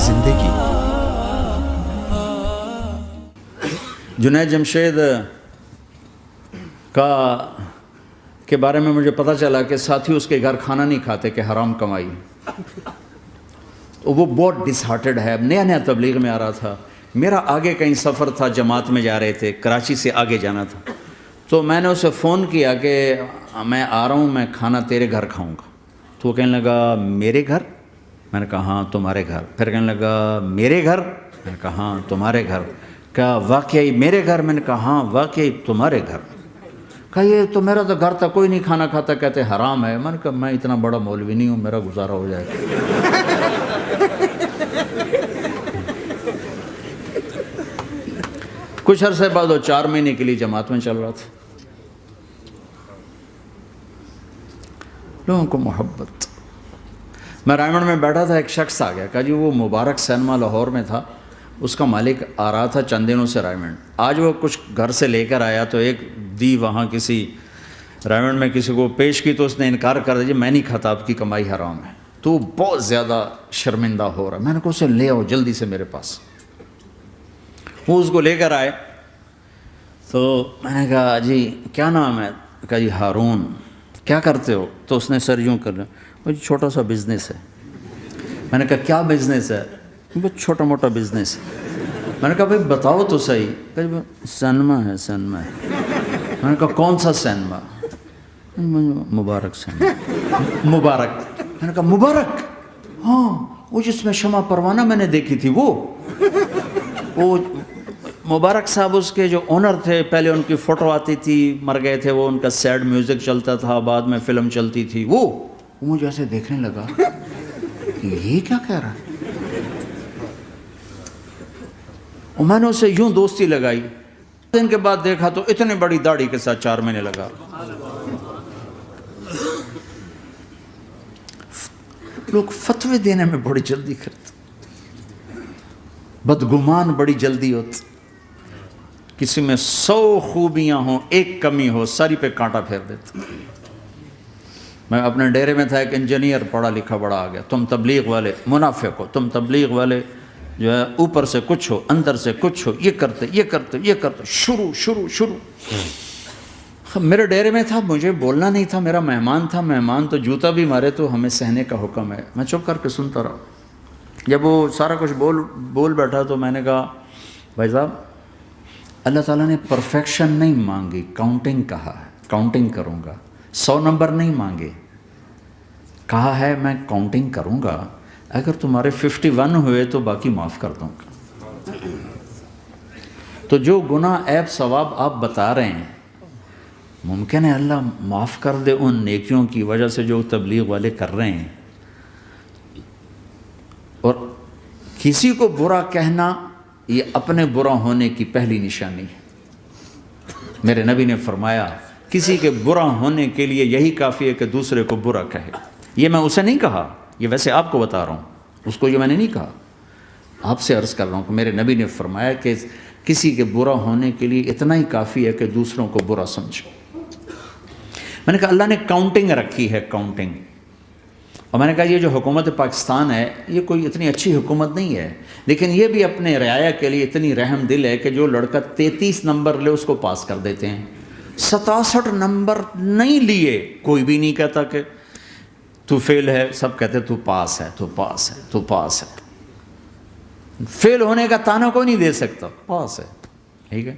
زندگی. جنید جمشید کے بارے میں مجھے پتہ چلا کہ ساتھی اس کے گھر کھانا نہیں کھاتے کہ حرام کمائی. وہ بہت ڈس ہارٹڈ ہے. نیا نیا تبلیغ میں آ رہا تھا. میرا آگے کہیں سفر تھا, جماعت میں جا رہے تھے, کراچی سے آگے جانا تھا. تو میں نے اسے فون کیا کہ میں آ رہا ہوں, میں کھانا تیرے گھر کھاؤں گا. تو وہ کہنے لگا میرے گھر؟ میں نے کہا ہاں تمہارے گھر. پھر کہنے لگا میرے گھر؟ میں نے کہا ہاں تمہارے گھر. کہا واقعی میرے گھر؟ میں نے کہا ہاں واقعی تمہارے گھر. کہا یہ تو میرا تو گھر تھا, کوئی نہیں کھانا کھاتا, کہتے حرام ہے. میں نے کہا میں اتنا بڑا مولوی نہیں ہوں, میرا گزارا ہو جائے گا. کچھ عرصے بعد وہ 4 مہینے کے لیے جماعت میں چل رہا تھا. لوگوں کو محبت. میں رائمنڈ میں بیٹھا تھا, ایک شخص آ گیا. کہا جی وہ مبارک سینما لاہور میں تھا, اس کا مالک آ رہا تھا چند دنوں سے رائمنڈ. آج وہ کچھ گھر سے لے کر آیا تو ایک دی وہاں کسی رائمنڈ میں کسی کو پیش کی تو اس نے انکار کر دیا, میں نہیں کھاتا, آپ کی کمائی حرام ہے. تو بہت زیادہ شرمندہ ہو رہا. میں نے کہا اسے لے آؤ جلدی سے میرے پاس. وہ اس کو لے کر آئے تو میں نے کہا جی کیا نام ہے؟ کہا جی ہارون. کیا کرتے ہو؟ تو اس نے سر یوں کر لیا, وہ چھوٹا سا بزنس ہے. میں نے کہا کیا بزنس ہے؟ بس چھوٹا موٹا بزنس ہے. میں نے کہا بھائی بتاؤ تو صحیح. کہ سینما ہے, سینما ہے. میں نے کہا کون سا سینما؟ مبارک سینما. مبارک. میں نے کہا مبارک؟ ہاں وہ جس میں شمع پروانہ میں نے دیکھی تھی وہ مبارک صاحب اس کے جو اونر تھے. پہلے ان کی فوٹو آتی تھی, مر گئے تھے وہ, ان کا سیڈ میوزک چلتا تھا, بعد میں فلم چلتی تھی. وہ مجھے ایسے دیکھنے لگا کہ یہ کیا کہہ رہا ہے. اور میں نے اسے یوں دوستی لگائی. دن کے بعد دیکھا تو اتنی بڑی داڑھی کے ساتھ 4 مہینے لگا. لوگ فتوے دینے میں بڑی جلدی کرتے, بدگمان بڑی جلدی ہوتی. کسی میں 100 خوبیاں ہوں, ایک کمی ہو, ساری پہ کانٹا پھیر دیتے. میں اپنے ڈیرے میں تھا, ایک انجینئر پڑھا لکھا بڑا آ گیا. تم تبلیغ والے منافق ہو, تم تبلیغ والے جو ہے اوپر سے کچھ ہو اندر سے کچھ ہو, یہ کرتے شروع. میرے ڈیرے میں تھا, مجھے بولنا نہیں تھا, میرا مہمان تھا. مہمان تو جوتا بھی مارے تو ہمیں سہنے کا حکم ہے. میں چپ کر کے سنتا رہا. جب وہ سارا کچھ بول بیٹھا تو میں نے کہا بھائی صاحب اللہ تعالیٰ نے پرفیکشن نہیں مانگی, کاؤنٹنگ کہا ہے. کاؤنٹنگ کروں گا, 100 نمبر نہیں مانگے. کہا ہے میں کاؤنٹنگ کروں گا, اگر تمہارے 51 ہوئے تو باقی معاف کر دوں گا. تو جو گناہ عیب ثواب آپ بتا رہے ہیں, ممکن ہے اللہ معاف کر دے ان نیکیوں کی وجہ سے جو تبلیغ والے کر رہے ہیں. اور کسی کو برا کہنا یہ اپنے برا ہونے کی پہلی نشانی ہے. میرے نبی نے فرمایا کسی کے برا ہونے کے لیے یہی کافی ہے کہ دوسرے کو برا کہے. یہ میں اسے نہیں کہا, یہ ویسے آپ کو بتا رہا ہوں, اس کو یہ میں نے نہیں کہا, آپ سے عرض کر رہا ہوں کہ میرے نبی نے فرمایا کہ کسی کے برا ہونے کے لیے اتنا ہی کافی ہے کہ دوسروں کو برا سمجھو. میں نے کہا اللہ نے کاؤنٹنگ رکھی ہے, کاؤنٹنگ. اور میں نے کہا یہ جو حکومت پاکستان ہے یہ کوئی اتنی اچھی حکومت نہیں ہے, لیکن یہ بھی اپنے رعایا کے لیے اتنی رحم دل ہے کہ جو لڑکا 33 نمبر لے اس کو پاس کر دیتے ہیں. 67 نمبر نہیں لیے کوئی بھی نہیں کہتا کہ تو فیل ہے, سب کہتے تو پاس ہے, تو پاس ہے, تو پاس ہے. فیل ہونے کا تانا کوئی نہیں دے سکتا, پاس ہے. ٹھیک ہے.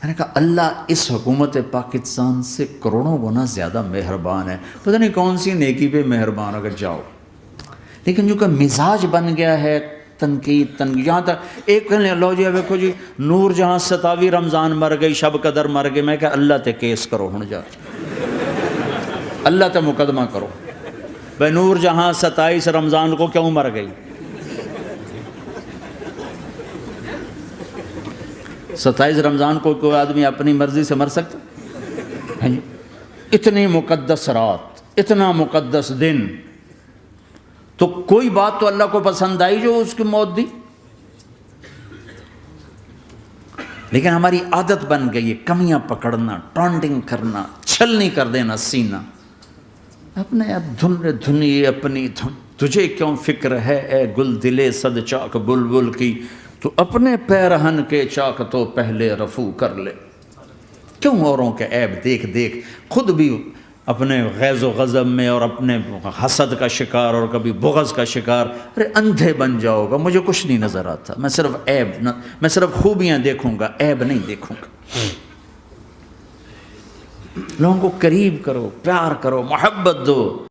میں نے کہا اللہ اس حکومت پاکستان سے کروڑوں گنا زیادہ مہربان ہے. پتہ نہیں کون سی نیکی پہ مہربان اگر جاؤ, لیکن جو کہ مزاج بن گیا ہے تنقید. یہاں تک ایک کہنے لو جی دیکھو جی نور جہاں 27 رمضان مر گئی, شب قدر مر گئی. میں کہا اللہ تے کیس کرو ہن جا, اللہ تے مقدمہ کرو. بھائی نور جہاں 27 رمضان کو کیوں مر گئی؟ 27 رمضان کو کوئی آدمی اپنی مرضی سے مر سکتا؟ اتنی مقدس رات, اتنا مقدس دن, تو کوئی بات تو اللہ کو پسند آئی جو اس کی موت دی. لیکن ہماری عادت بن گئی ہے کمیاں پکڑنا, ٹانٹنگ کرنا, چھلنی کر دینا سینہ. اپنے اب دھنیے اپنی دھن. تجھے کیوں فکر ہے اے گل دلے صد چاک بلبل کی، تو اپنے پیرہن کے چاک تو پہلے رفو کر لے۔ کیوں اوروں کے عیب دیکھ دیکھ خود بھی اپنے غیظ و غضب میں اور اپنے حسد کا شکار اور کبھی بغض کا شکار؟ ارے اندھے بن جاؤ گا، مجھے کچھ نہیں نظر آتا، میں صرف خوبیاں دیکھوں گا، عیب نہیں دیکھوں گا۔ لوگوں کو قریب کرو، پیار کرو، محبت دو۔